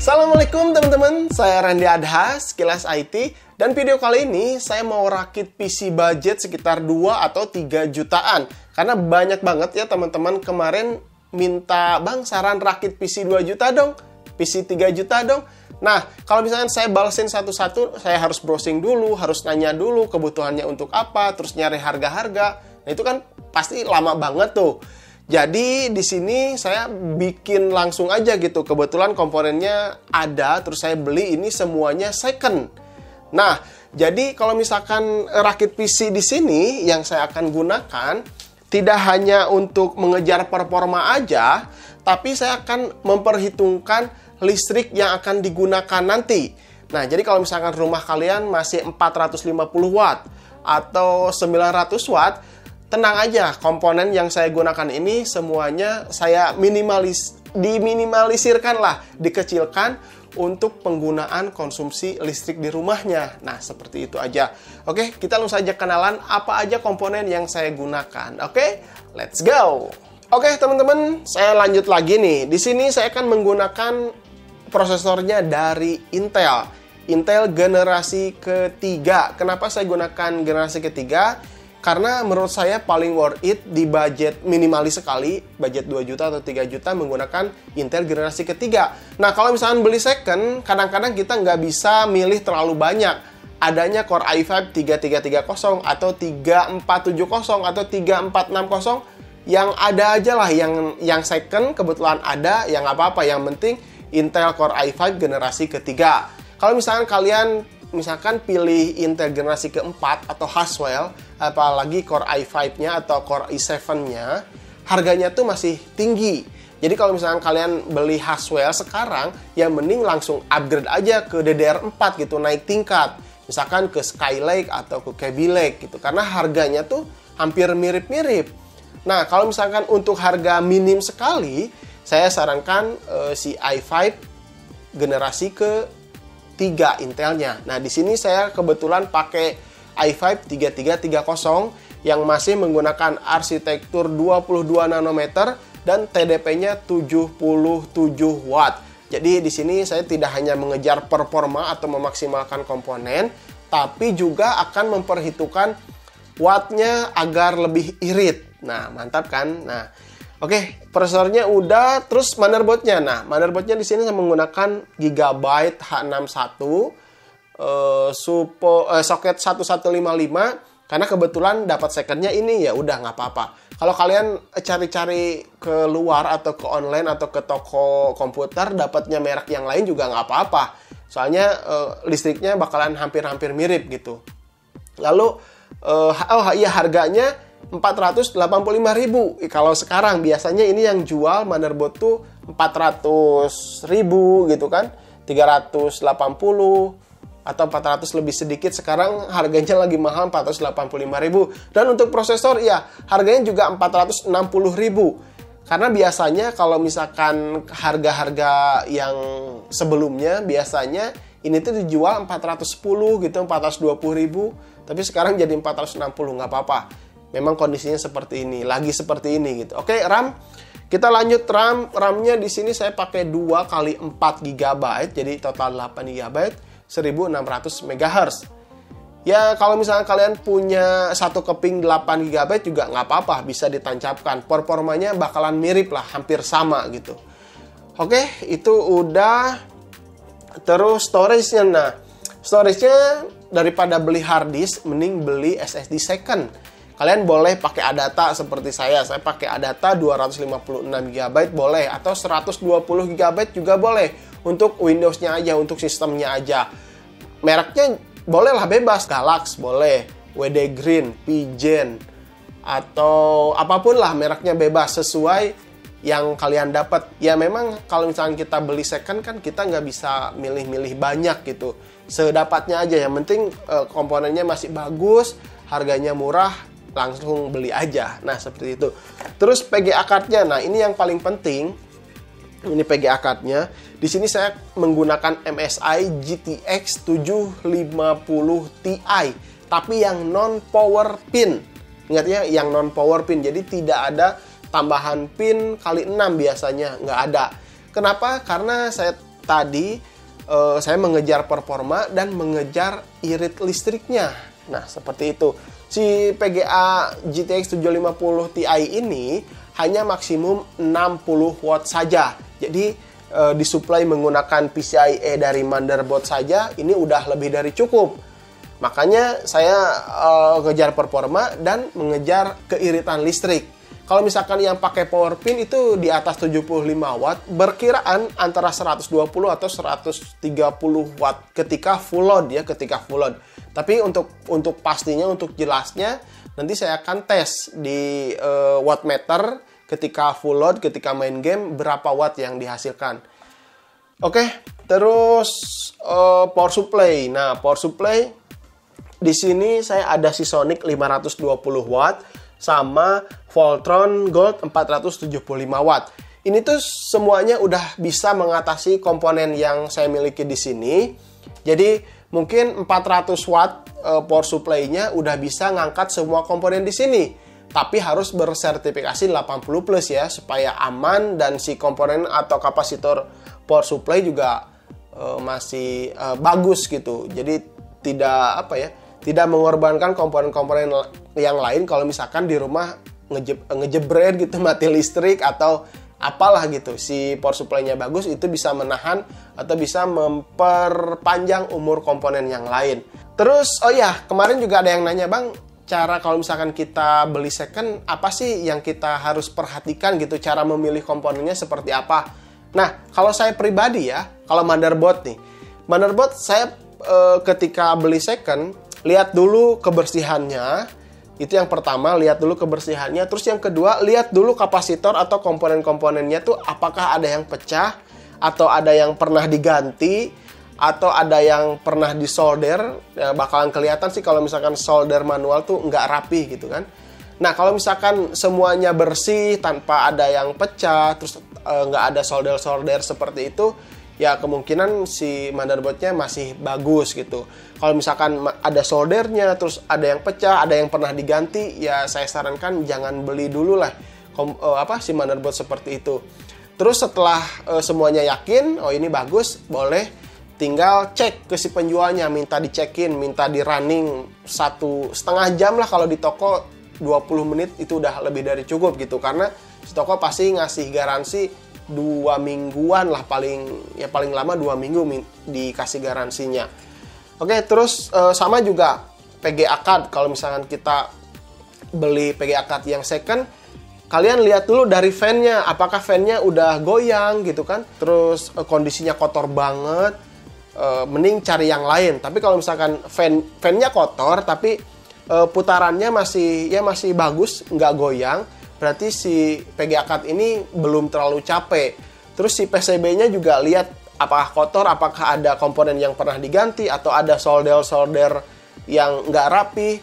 Assalamualaikum teman-teman, saya Randy Adha, Sekilas IT. Dan video kali ini saya mau rakit PC budget sekitar 2 atau 3 jutaan. Karena banyak banget ya teman-teman kemarin minta, "Bang, saran rakit PC 2 juta dong, PC 3 juta dong." Nah, kalau misalnya saya balesin satu-satu, saya harus browsing dulu, harus nanya dulu kebutuhannya untuk apa, terus nyari harga-harga. Nah, itu kan pasti lama banget tuh. Jadi di sini saya bikin langsung aja gitu. Kebetulan komponennya ada, terus saya beli ini semuanya second. Nah, jadi kalau misalkan rakit PC di sini yang saya akan gunakan tidak hanya untuk mengejar performa aja, tapi saya akan memperhitungkan listrik yang akan digunakan nanti. Nah, jadi kalau misalkan rumah kalian masih 450 watt atau 900 watt, tenang aja, komponen yang saya gunakan ini semuanya saya diminimalisirkan lah, dikecilkan untuk penggunaan konsumsi listrik di rumahnya. Nah, seperti itu aja. Oke, kita langsung saja kenalan apa aja komponen yang saya gunakan. Oke, let's go. Oke, teman-teman, saya lanjut lagi nih. Di sini saya akan menggunakan prosesornya dari Intel. Intel generasi ketiga. Kenapa saya gunakan generasi ketiga? Karena menurut saya paling worth it di budget minimalis sekali, budget 2 juta atau 3 juta menggunakan Intel generasi ketiga. Nah, kalau misalkan beli second, kadang-kadang kita nggak bisa milih terlalu banyak. Adanya Core i5 3330 atau 3470 atau 3460, yang ada aja lah yang second kebetulan ada, yang apa-apa, yang penting Intel Core i5 generasi ketiga. Kalau misalkan kalian pilih Intel generasi keempat atau Haswell, apalagi Core i5-nya atau Core i7-nya, harganya tuh masih tinggi. Jadi kalau misalkan kalian beli Haswell sekarang, ya mending langsung upgrade aja ke DDR4 gitu, naik tingkat. Misalkan ke Skylake atau ke Kaby Lake gitu, karena harganya tuh hampir mirip-mirip. Nah, kalau misalkan untuk harga minim sekali, saya sarankan si i5 generasi ke 3 Intelnya. Nah, di sini saya kebetulan pakai i5 3330 yang masih menggunakan arsitektur 22 nanometer dan TDP-nya 77 watt. Jadi di sini saya tidak hanya mengejar performa atau memaksimalkan komponen, tapi juga akan memperhitungkan wattnya agar lebih irit. Nah, mantap kan? Nah, oke, prosesornya udah, terus motherboardnya. Nah, motherboardnya di sini saya menggunakan Gigabyte H61, soket 1155, karena kebetulan dapat secondnya ini, ya udah nggak apa-apa. Kalau kalian cari-cari ke luar atau ke online atau ke toko komputer dapatnya merek yang lain juga nggak apa-apa. Soalnya listriknya bakalan hampir-hampir mirip gitu. Lalu, harganya 485.000. Kalau sekarang biasanya ini yang jual motherboard tuh 400.000 gitu kan, 380 atau 400 lebih sedikit. Sekarang harganya lagi mahal, 485.000. Dan untuk prosesor ya harganya juga 460.000. Karena biasanya kalau misalkan harga-harga yang sebelumnya biasanya ini tuh dijual 410 gitu, 420.000. Tapi sekarang jadi 460, nggak apa-apa. Memang kondisinya seperti ini, lagi seperti ini gitu. Oke, RAM. Kita lanjut RAM. RAM-nya di sini saya pakai 2 kali 4 GB, jadi total 8 GB, 1600 MHz. Ya, kalau misalnya kalian punya satu keping 8 GB juga nggak apa-apa, bisa ditancapkan. Performanya bakalan mirip lah, hampir sama gitu. Oke, itu udah. Terus storage-nya. Nah, storage-nya daripada beli hard disk, mending beli SSD second. Kalian boleh pakai ADATA seperti saya pakai ADATA 256 GB boleh, atau 120 GB juga boleh. Untuk Windows-nya aja, untuk sistemnya aja. Mereknya bolehlah bebas, Galax boleh, WD Green, Pigeon, atau apapun lah mereknya bebas, sesuai yang kalian dapat. Ya memang kalau misalnya kita beli second kan kita nggak bisa milih-milih banyak gitu. Sedapatnya aja, yang penting komponennya masih bagus, harganya murah, langsung beli aja. Nah, seperti itu. Terus PGA card-nya. Nah, ini yang paling penting. Ini PGA card-nya. Di sini saya menggunakan MSI GTX 750 Ti, tapi yang non power pin. Ingat ya, yang non power pin. Jadi tidak ada tambahan pin kali 6 biasanya, nggak ada. Kenapa? Karena saya tadi saya mengejar performa dan mengejar irit listriknya. Nah, seperti itu. Si PGA GTX 750 Ti ini hanya maksimum 60 watt saja. Jadi disuplai menggunakan PCIe dari motherboard saja, ini udah lebih dari cukup. Makanya saya ngejar performa dan mengejar keiritan listrik. Kalau misalkan yang pakai power pin itu di atas 75 watt, berkiraan antara 120 atau 130 watt ketika full load ya, ketika full load. Tapi untuk pastinya, untuk jelasnya, nanti saya akan tes di wattmeter ketika full load, ketika main game, berapa watt yang dihasilkan. Oke, terus power supply. Nah, power supply di sini saya ada Seasonic 520 watt sama Voltron Gold 475 watt. Ini tuh semuanya udah bisa mengatasi komponen yang saya miliki di sini. Jadi mungkin 400 watt power supply-nya udah bisa ngangkat semua komponen di sini. Tapi harus bersertifikasi 80 plus ya, supaya aman dan si komponen atau kapasitor power supply juga masih bagus gitu. Jadi tidak mengorbankan komponen-komponen yang lain kalau misalkan di rumah ngejebret gitu, mati listrik atau apalah gitu. Si power supply-nya bagus, itu bisa menahan atau bisa memperpanjang umur komponen yang lain. Terus, oh ya, kemarin juga ada yang nanya, Bang, cara kalau misalkan kita beli second, apa sih yang kita harus perhatikan gitu, cara memilih komponennya seperti apa? Nah, kalau saya pribadi ya, kalau motherboard saya ketika beli second, lihat dulu kebersihannya. Itu yang pertama, lihat dulu kebersihannya. Terus yang kedua, lihat dulu kapasitor atau komponen-komponennya tuh apakah ada yang pecah, atau ada yang pernah diganti, atau ada yang pernah disolder. Ya, bakalan kelihatan sih kalau misalkan solder manual tuh nggak rapi gitu kan. Nah, kalau misalkan semuanya bersih tanpa ada yang pecah, terus nggak ada solder-solder seperti itu, ya kemungkinan si motherboardnya masih bagus gitu. Kalau misalkan ada soldernya, terus ada yang pecah, ada yang pernah diganti, ya saya sarankan jangan beli dulu lah si motherboard seperti itu. Terus setelah semuanya yakin, oh ini bagus, boleh tinggal cek ke si penjualnya, minta dicekin, minta di running 1,5 jam lah. Kalau di toko 20 menit itu udah lebih dari cukup gitu, karena si toko pasti ngasih garansi 2 mingguan lah, paling lama 2 minggu dikasih garansinya. Oke, terus sama juga PGA card. Kalau misalkan kita beli PGA card yang second, kalian lihat dulu dari fan-nya, apakah fan-nya udah goyang gitu kan. Terus kondisinya kotor banget, mending cari yang lain. Tapi kalau misalkan fan-nya kotor tapi putarannya masih bagus, nggak goyang, berarti si PGA card ini belum terlalu capek. Terus si PCB-nya juga lihat apakah kotor, apakah ada komponen yang pernah diganti, atau ada solder-solder yang nggak rapi.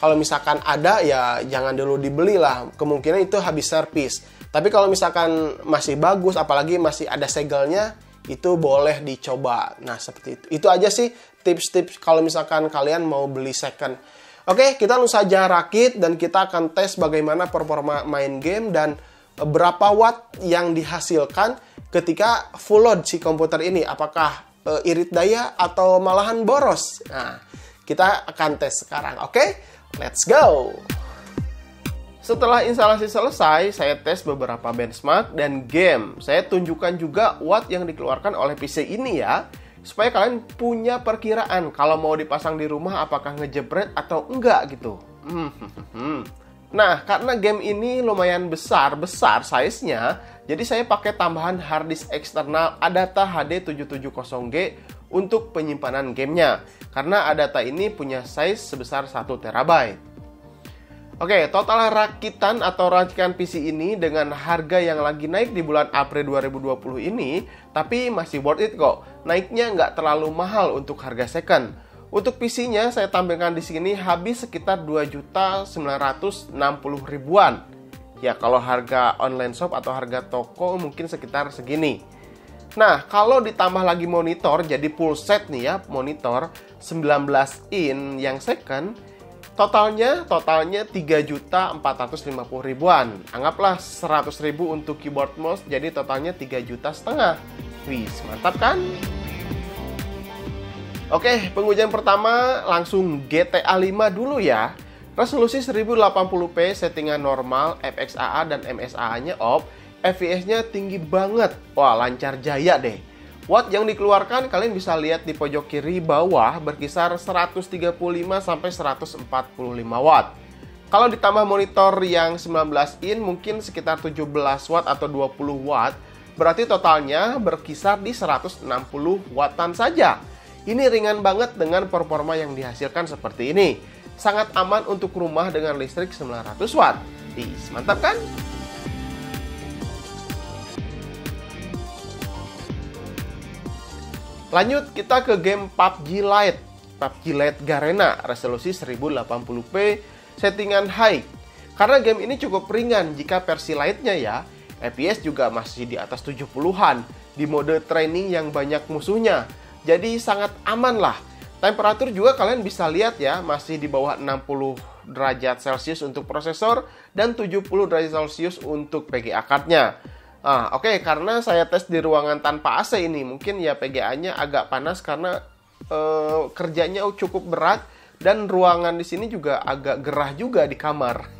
Kalau misalkan ada, ya jangan dulu dibeli lah. Kemungkinan itu habis servis. Tapi kalau misalkan masih bagus, apalagi masih ada segelnya, itu boleh dicoba. Nah, seperti itu. Itu aja sih tips-tips kalau misalkan kalian mau beli second. Oke, kita langsung saja rakit dan kita akan tes bagaimana performa main game dan berapa watt yang dihasilkan ketika full load si komputer ini. Apakah irit daya atau malahan boros? Nah, kita akan tes sekarang. Oke, let's go! Setelah instalasi selesai, saya tes beberapa benchmark dan game. Saya tunjukkan juga watt yang dikeluarkan oleh PC ini ya, supaya kalian punya perkiraan kalau mau dipasang di rumah apakah ngejebret atau enggak gitu. Nah, karena game ini lumayan besar size-nya, jadi saya pakai tambahan hard disk eksternal Adata HD 770G untuk penyimpanan gamenya. Karena Adata ini punya size sebesar 1 TB. Oke, total rakitan atau racikan PC ini dengan harga yang lagi naik di bulan April 2020 ini, tapi masih worth it kok. Naiknya nggak terlalu mahal untuk harga second. Untuk PC-nya saya tampilkan di sini habis sekitar 2.960.000-an. Ya, kalau harga online shop atau harga toko mungkin sekitar segini. Nah, kalau ditambah lagi monitor, jadi full set nih ya, monitor 19 in yang second, totalnya 3.450.000-an. Anggaplah 100.000 untuk keyboard mouse, jadi totalnya 3,5 juta. Wih, mantap kan? Oke, pengujian pertama langsung GTA 5 dulu ya. Resolusi 1080p, settingan normal, FXAA dan MSAA-nya off, FPS-nya tinggi banget. Wah, lancar jaya deh. Watt yang dikeluarkan kalian bisa lihat di pojok kiri bawah berkisar 135 sampai 145 watt. Kalau ditambah monitor yang 19 in mungkin sekitar 17 watt atau 20 watt, berarti totalnya berkisar di 160 wattan saja. Ini ringan banget dengan performa yang dihasilkan seperti ini. Sangat aman untuk rumah dengan listrik 900 watt. Mantap kan? Lanjut kita ke game PUBG Lite. PUBG Lite Garena, resolusi 1080p, settingan high. Karena game ini cukup ringan jika versi Lite-nya ya. FPS juga masih di atas 70-an, di mode training yang banyak musuhnya. Jadi sangat aman lah. Temperatur juga kalian bisa lihat ya, masih di bawah 60 derajat Celcius untuk prosesor dan 70 derajat Celcius untuk PGA card-nya. Oke, karena saya tes di ruangan tanpa AC ini, mungkin ya PGA-nya agak panas karena kerjanya cukup berat dan ruangan di sini juga agak gerah juga di kamar.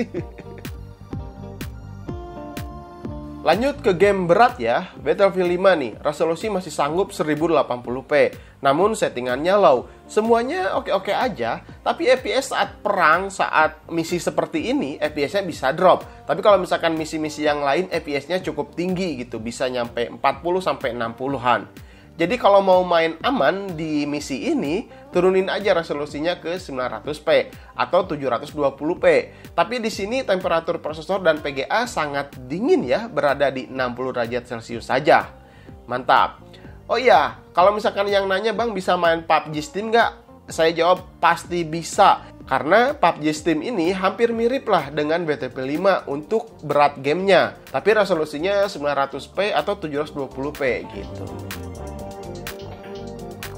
Lanjut ke game berat ya, Battlefield 5 nih, resolusi masih sanggup 1080p, namun settingannya low. Semuanya oke-oke aja, tapi FPS saat perang, saat misi seperti ini, FPS-nya bisa drop. Tapi kalau misalkan misi-misi yang lain, FPS-nya cukup tinggi gitu, bisa nyampe 40-60-an. Jadi kalau mau main aman di misi ini, turunin aja resolusinya ke 900p atau 720p. Tapi di sini temperatur prosesor dan PGA sangat dingin ya, berada di 60 derajat Celcius saja. Mantap. Oh iya, kalau misalkan yang nanya, Bang bisa main PUBG Steam nggak? Saya jawab pasti bisa. Karena PUBG Steam ini hampir mirip lah dengan Battlefield 5 untuk berat gamenya. Tapi resolusinya 900p atau 720p gitu.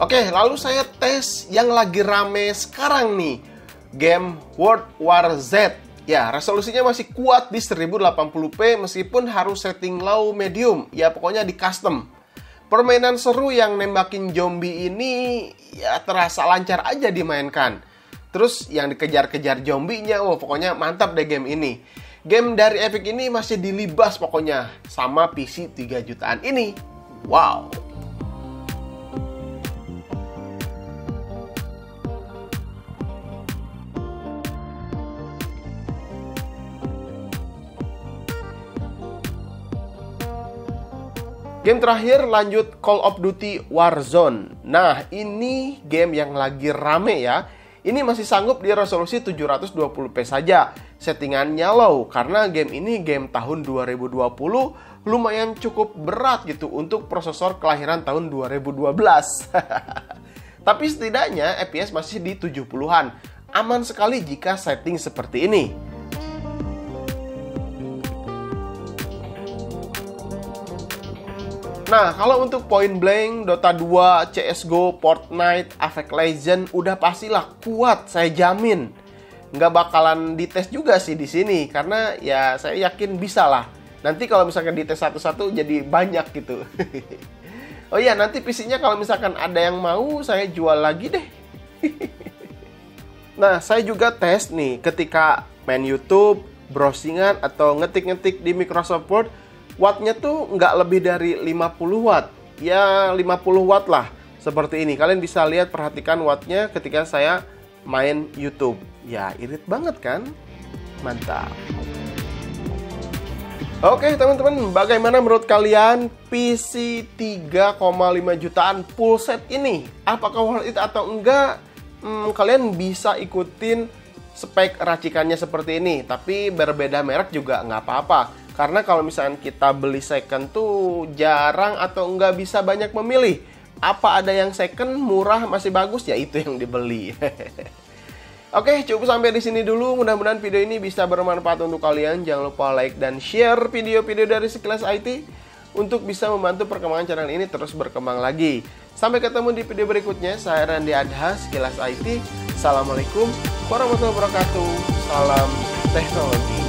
Oke, lalu saya tes yang lagi rame sekarang nih, game World War Z. Ya, resolusinya masih kuat di 1080p meskipun harus setting low medium. Ya, pokoknya di custom. Permainan seru yang nembakin zombie ini ya terasa lancar aja dimainkan. Terus yang dikejar-kejar zombinya, wah pokoknya mantap deh game ini. Game dari Epic ini masih dilibas pokoknya sama PC 3 jutaan ini. Wow. Game terakhir lanjut Call of Duty Warzone. Nah, ini game yang lagi rame ya. Ini masih sanggup di resolusi 720p saja. Settingannya low karena game ini game tahun 2020, lumayan cukup berat gitu untuk prosesor kelahiran tahun 2012. Tapi setidaknya FPS masih di 70-an. Aman sekali jika setting seperti ini. Nah, kalau untuk Point Blank, Dota 2, CSGO, Fortnite, Apex Legends udah pastilah kuat, saya jamin. Nggak bakalan dites juga sih di sini karena ya saya yakin bisa lah. Nanti kalau misalkan dites satu-satu jadi banyak gitu. Oh iya, nanti PC-nya kalau misalkan ada yang mau saya jual lagi deh. Nah, saya juga tes nih ketika main YouTube, browsingan atau ngetik-ngetik di Microsoft Word. Wattnya tuh nggak lebih dari 50 watt. Ya 50 watt lah. Seperti ini. Kalian bisa lihat, perhatikan wattnya ketika saya main YouTube. Ya irit banget kan? Mantap. Oke teman-teman, bagaimana menurut kalian PC 3,5 jutaan full set ini? Apakah worth it atau enggak? Kalian bisa ikutin spek racikannya seperti ini. Tapi berbeda merek juga nggak apa-apa. Karena kalau misalnya kita beli second tuh jarang atau nggak bisa banyak memilih. Apa ada yang second, murah, masih bagus, ya itu yang dibeli. Oke, cukup sampai di sini dulu. Mudah-mudahan video ini bisa bermanfaat untuk kalian. Jangan lupa like dan share video-video dari Sekilas IT untuk bisa membantu perkembangan channel ini terus berkembang lagi. Sampai ketemu di video berikutnya. Saya Randy Adha, Sekilas IT. Assalamualaikum warahmatullahi wabarakatuh. Salam teknologi.